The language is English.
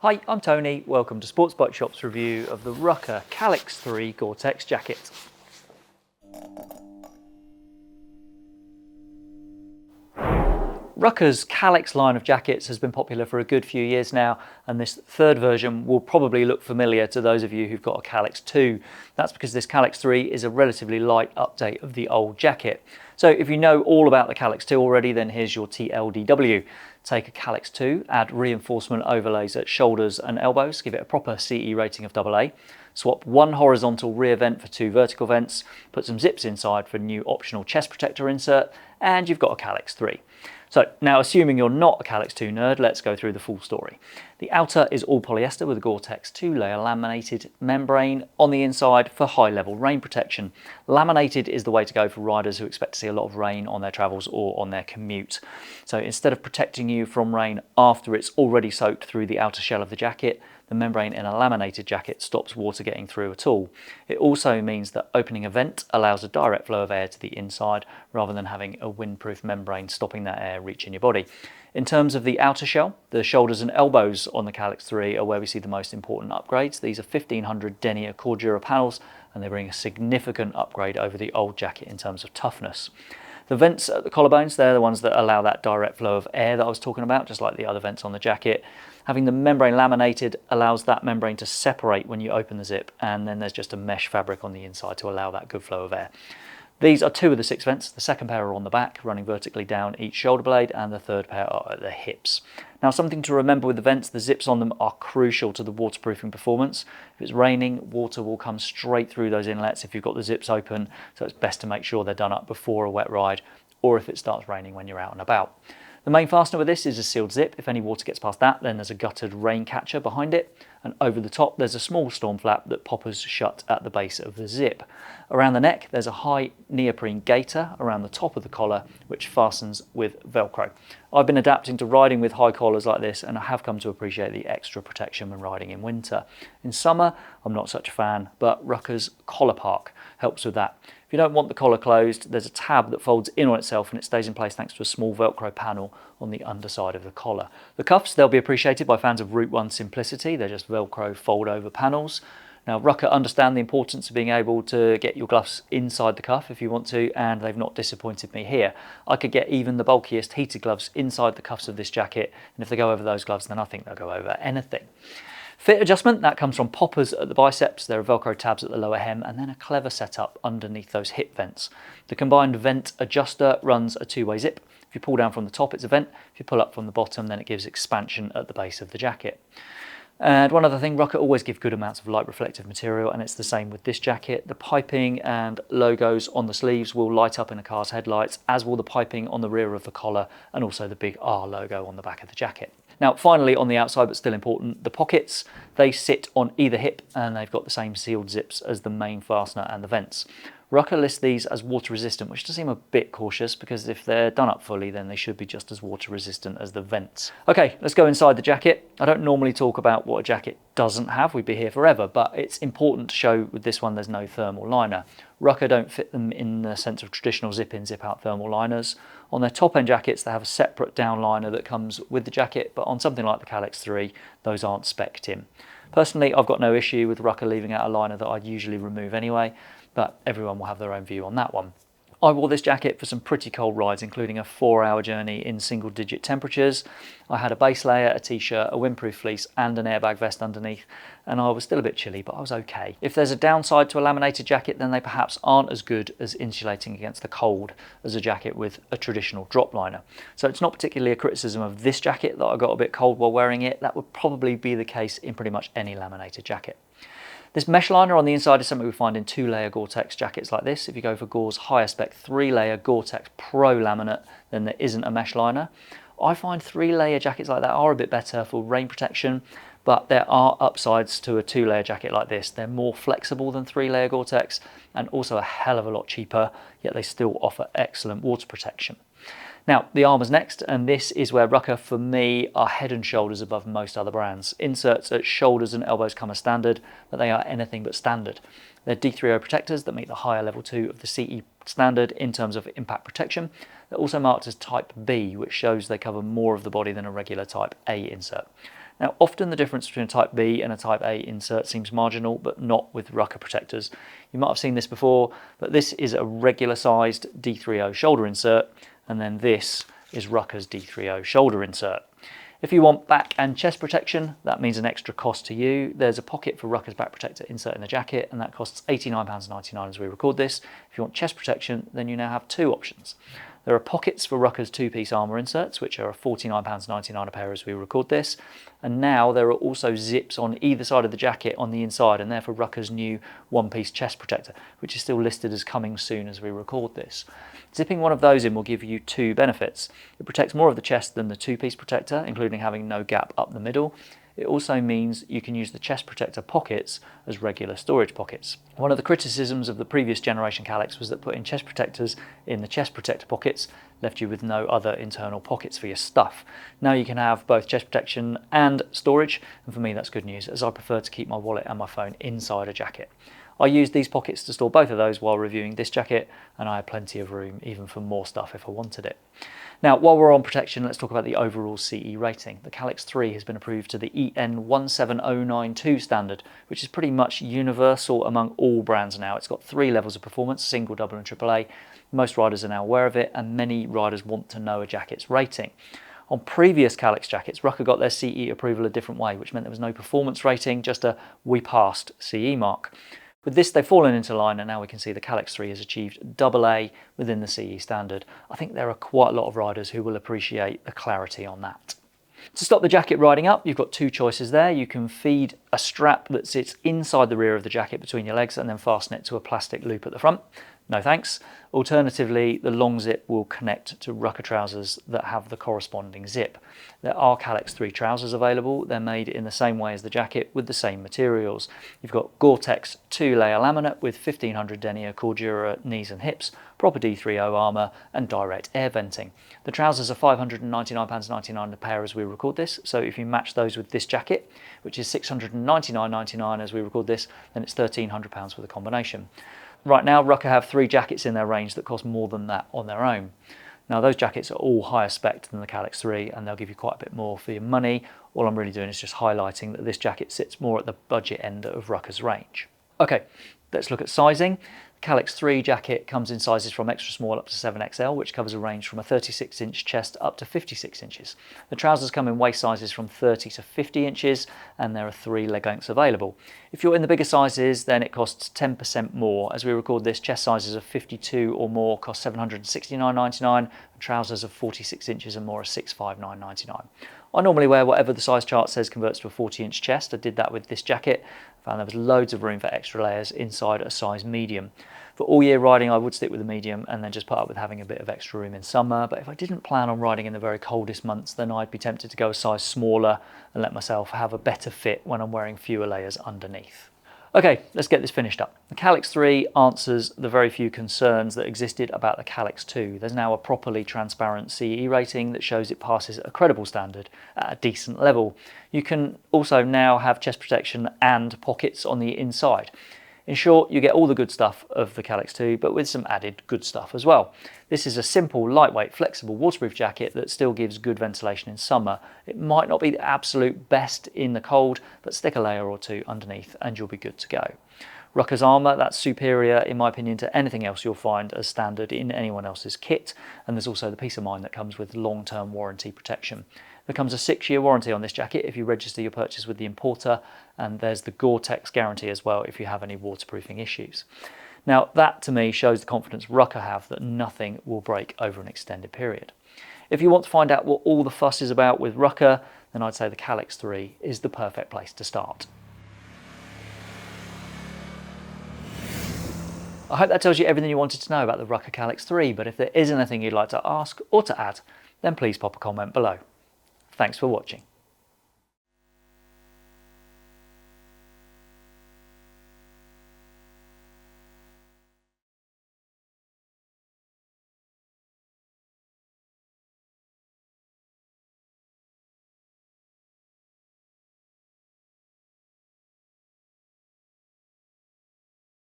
Hi, I'm Tony. Welcome to Sports Bike Shop's review of the Rukka Kalix 3 Gore-Tex jacket. Rukka's Kalix line of jackets has been popular for a good few years now, and this third version will probably look familiar to those of you who've got a Kalix 2. That's because this Kalix 3 is a relatively light update of the old jacket. So if you know all about the Kalix 2 already, then here's your TLDW. Take a Kalix 2, add reinforcement overlays at shoulders and elbows, give it a proper CE rating of AA, swap one horizontal rear vent for two vertical vents, put some zips inside for a new optional chest protector insert, and you've got a Kalix 3. So now, assuming you're not a Kalix 2 nerd, let's go through the full story. The outer is all polyester with a Gore-Tex 2-layer laminated membrane on the inside for high-level rain protection. Laminated is the way to go for riders who expect to see a lot of rain on their travels or on their commute. So instead of protecting you from rain after it's already soaked through the outer shell of the jacket, the membrane in a laminated jacket stops water getting through at all. It also means that opening a vent allows a direct flow of air to the inside rather than having a windproof membrane stopping that air reaching your body. In terms of the outer shell, the shoulders and elbows on the Kalix 3 are where we see the most important upgrades. These are 1500 denier Cordura panels, and they bring a significant upgrade over the old jacket in terms of toughness. The vents at the collarbones, they're the ones that allow that direct flow of air that I was talking about, just like the other vents on the jacket. Having the membrane laminated allows that membrane to separate when you open the zip, and then there's just a mesh fabric on the inside to allow that good flow of air. These are two of the 6 vents. The second pair are on the back, running vertically down each shoulder blade, and the third pair are at the hips. Now, something to remember with the vents, the zips on them are crucial to the waterproofing performance. If it's raining, water will come straight through those inlets if you've got the zips open, so it's best to make sure they're done up before a wet ride, or if it starts raining when you're out and about. The main fastener with this is a sealed zip. If any water gets past that, then there's a guttered rain catcher behind it, and over the top there's a small storm flap that poppers shut at the base of the zip. Around the neck there's a high neoprene gaiter around the top of the collar which fastens with Velcro. I've been adapting to riding with high collars like this, and I have come to appreciate the extra protection when riding in winter. In summer I'm not such a fan, but Rukka's Collar Park helps with that. If you don't want the collar closed, there's a tab that folds in on itself and it stays in place thanks to a small Velcro panel on the underside of the collar. The cuffs, they'll be appreciated by fans of Route 1 simplicity. They're just Velcro fold over panels. Now, Rukka understand the importance of being able to get your gloves inside the cuff if you want to, and they've not disappointed me here. I could get even the bulkiest heated gloves inside the cuffs of this jacket, and if they go over those gloves, then I think they'll go over anything. Fit adjustment, that comes from poppers at the biceps. There are Velcro tabs at the lower hem, and then a clever setup underneath those hip vents. The combined vent adjuster runs a two-way zip. If you pull down from the top, it's a vent. If you pull up from the bottom, then it gives expansion at the base of the jacket. And one other thing, Rukka always give good amounts of light reflective material, and it's the same with this jacket. The piping and logos on the sleeves will light up in a car's headlights, as will the piping on the rear of the collar and also the big R logo on the back of the jacket. Now, finally, on the outside, but still important, the pockets, they sit on either hip and they've got the same sealed zips as the main fastener and the vents. Rukka lists these as water resistant, which does seem a bit cautious because if they're done up fully, then they should be just as water resistant as the vents. Okay, let's go inside the jacket. I don't normally talk about what a jacket doesn't have, we'd be here forever, but it's important to show with this one there's no thermal liner. Rukka don't fit them in the sense of traditional zip-in, zip-out thermal liners. On their top-end jackets, they have a separate down liner that comes with the jacket, but on something like the Kalix 3, those aren't spec'd in. Personally, I've got no issue with Rukka leaving out a liner that I'd usually remove anyway, but everyone will have their own view on that one. I wore this jacket for some pretty cold rides, including a 4-hour journey in single-digit temperatures. I had a base layer, a t-shirt, a windproof fleece and an airbag vest underneath, and I was still a bit chilly, but I was okay. If there's a downside to a laminated jacket, then they perhaps aren't as good as insulating against the cold as a jacket with a traditional drop liner. So it's not particularly a criticism of this jacket that I got a bit cold while wearing it. That would probably be the case in pretty much any laminated jacket. This mesh liner on the inside is something we find in 2-layer Gore-Tex jackets like this. If you go for Gore's higher spec 3-layer Gore-Tex Pro laminate, then there isn't a mesh liner. I find 3-layer jackets like that are a bit better for rain protection, but there are upsides to a 2-layer jacket like this. They're more flexible than 3-layer Gore-Tex and also a hell of a lot cheaper, yet they still offer excellent water protection. Now, the armour's next, and this is where Rukka, for me, are head and shoulders above most other brands. Inserts at shoulders and elbows come as standard, but they are anything but standard. They're D3O protectors that meet the higher level 2 of the CE standard in terms of impact protection. They're also marked as Type B, which shows they cover more of the body than a regular Type A insert. Now, often the difference between a Type B and a Type A insert seems marginal, but not with Rukka protectors. You might have seen this before, but this is a regular sized D30 shoulder insert, and then this is Rukka's D30 shoulder insert. If you want back and chest protection, that means an extra cost to you. There's a pocket for Rukka's back protector insert in the jacket, and that costs £89.99 as we record this. If you want chest protection, then you now have two options. There are pockets for Rukka's two-piece armour inserts, which are £49.99 a pair as we record this. And now there are also zips on either side of the jacket on the inside, and they're for Rukka's new one-piece chest protector, which is still listed as coming soon as we record this. Zipping one of those in will give you two benefits. It protects more of the chest than the two-piece protector, including having no gap up the middle. It also means you can use the chest protector pockets as regular storage pockets. One of the criticisms of the previous generation Kalix was that putting chest protectors in the chest protector pockets left you with no other internal pockets for your stuff. Now you can have both chest protection and storage, and for me that's good news, as I prefer to keep my wallet and my phone inside a jacket. I used these pockets to store both of those while reviewing this jacket, and I had plenty of room even for more stuff if I wanted it. Now, while we're on protection, let's talk about the overall CE rating. The Kalix 3 has been approved to the EN 17092 standard, which is pretty much universal among all brands now. It's got 3 levels of performance, single, double and AAA. Most riders are now aware of it, and many riders want to know a jacket's rating. On previous Kalix jackets, Rukka got their CE approval a different way, which meant there was no performance rating, just a "we passed" CE mark. With this, they've fallen into line, and now we can see the Kalix 3 has achieved AA within the CE standard. I think there are quite a lot of riders who will appreciate the clarity on that. To stop the jacket riding up, you've got two choices there. You can feed a strap that sits inside the rear of the jacket between your legs and then fasten it to a plastic loop at the front. No thanks. Alternatively, the long zip will connect to Rukka trousers that have the corresponding zip. There are Kalix 3 trousers available. They're made in the same way as the jacket with the same materials. You've got Gore-Tex 2-layer laminate with 1500 denier Cordura knees and hips, proper D30 armour and direct air venting. The trousers are £599.99 a pair as we record this, so if you match those with this jacket, which is £699.99 as we record this, then it's £1,300 for the combination. Right now, Rukka have 3 jackets in their range that cost more than that on their own. Now, those jackets are all higher spec than the Kalix 3, and they'll give you quite a bit more for your money. All I'm really doing is just highlighting that this jacket sits more at the budget end of Rukka's range. Okay, let's look at sizing. The Kalix 3 jacket comes in sizes from extra small up to 7XL, which covers a range from a 36-inch chest up to 56 inches. The trousers come in waist sizes from 30 to 50 inches, and there are 3 leg lengths available. If you're in the bigger sizes, then it costs 10% more. As we record this, chest sizes of 52 or more cost $769.99, and trousers of 46 inches and more are $659.99. I normally wear whatever the size chart says converts to a 40-inch chest. I did that with this jacket. I found there was loads of room for extra layers inside a size medium. For all year riding, I would stick with a medium and then just put up with having a bit of extra room in summer. But if I didn't plan on riding in the very coldest months, then I'd be tempted to go a size smaller and let myself have a better fit when I'm wearing fewer layers underneath. Okay, let's get this finished up. The Kalix 3 answers the very few concerns that existed about the Kalix 2. There's now a properly transparent CE rating that shows it passes a credible standard at a decent level. You can also now have chest protection and pockets on the inside. In short, you get all the good stuff of the Kalix 2, but with some added good stuff as well. This is a simple, lightweight, flexible, waterproof jacket that still gives good ventilation in summer. It might not be the absolute best in the cold, but stick a layer or two underneath and you'll be good to go. Rukka's armour, that's superior in my opinion to anything else you'll find as standard in anyone else's kit, and there's also the peace of mind that comes with long-term warranty protection. There comes a 6-year warranty on this jacket if you register your purchase with the importer, and there's the Gore-Tex guarantee as well if you have any waterproofing issues. Now that to me shows the confidence Rukka have that nothing will break over an extended period. If you want to find out what all the fuss is about with Rukka, then I'd say the Kalix 3 is the perfect place to start. I hope that tells you everything you wanted to know about the Rukka Kalix 3, but if there is anything you'd like to ask or to add, then please pop a comment below. Thanks for watching.